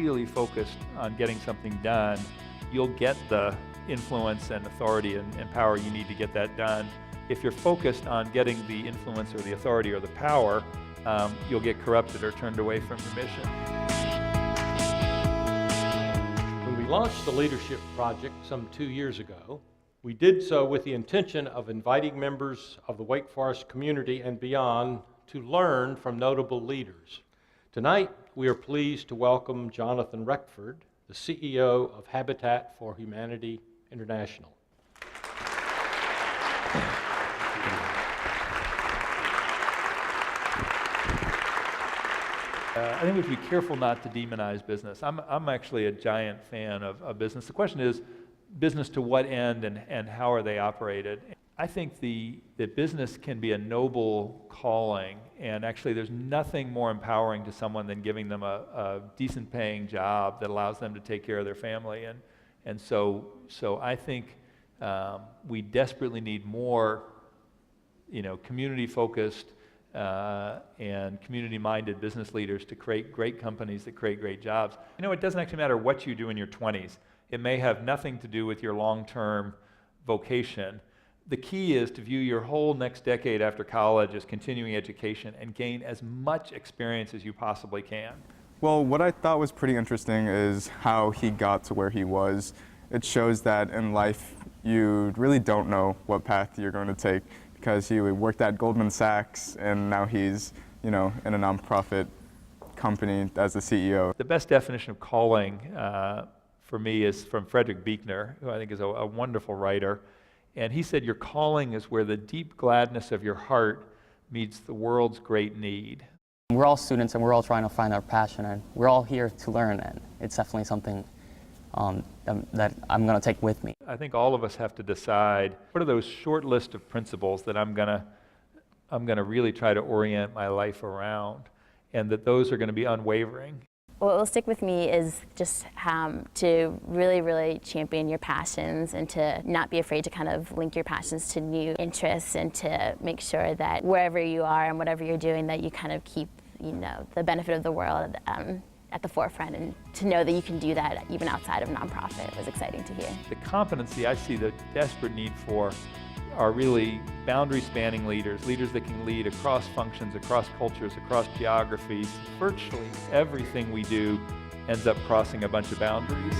really focused on getting something done, you'll get the influence and authority and power you need to get that done. If you're focused on getting the influence or the authority or the power, you'll get corrupted or turned away from your mission. When we launched the Leadership Project some 2 years ago, we did so with the intention of inviting members of the Wake Forest community and beyond to learn from notable leaders. Tonight, we are pleased to welcome Jonathan Reckford, the CEO of Habitat for Humanity International. I think we have to be careful not to demonize business. I'm actually a giant fan of business. The question is, business to what end and how are they operated? I think that business can be a noble calling, and actually there's nothing more empowering to someone than giving them a decent paying job that allows them to take care of their family. And so I think we desperately need more, community focused and community-minded business leaders to create great companies that create great jobs. It doesn't actually matter what you do in your 20s. It may have nothing to do with your long-term vocation. The key is to view your whole next decade after college as continuing education and gain as much experience as you possibly can. Well, what I thought was pretty interesting is how he got to where he was. It shows that in life you really don't know what path you're going to take, because he worked at Goldman Sachs and now he's, in a nonprofit company as the CEO. The best definition of calling for me is from Frederick Buechner, who I think is a wonderful writer. And he said, your calling is where the deep gladness of your heart meets the world's great need. We're all students and we're all trying to find our passion, and we're all here to learn, and it's definitely something that I'm going to take with me. I think all of us have to decide, what are those short list of principles that I'm gonna really try to orient my life around, and that those are going to be unwavering. What will stick with me is just to really, really champion your passions and to not be afraid to kind of link your passions to new interests, and to make sure that wherever you are and whatever you're doing, that you kind of keep, the benefit of the world at the forefront, and to know that you can do that even outside of nonprofit was exciting to hear. The competency I see the desperate need for are really boundary-spanning leaders that can lead across functions, across cultures, across geographies. Virtually everything we do ends up crossing a bunch of boundaries.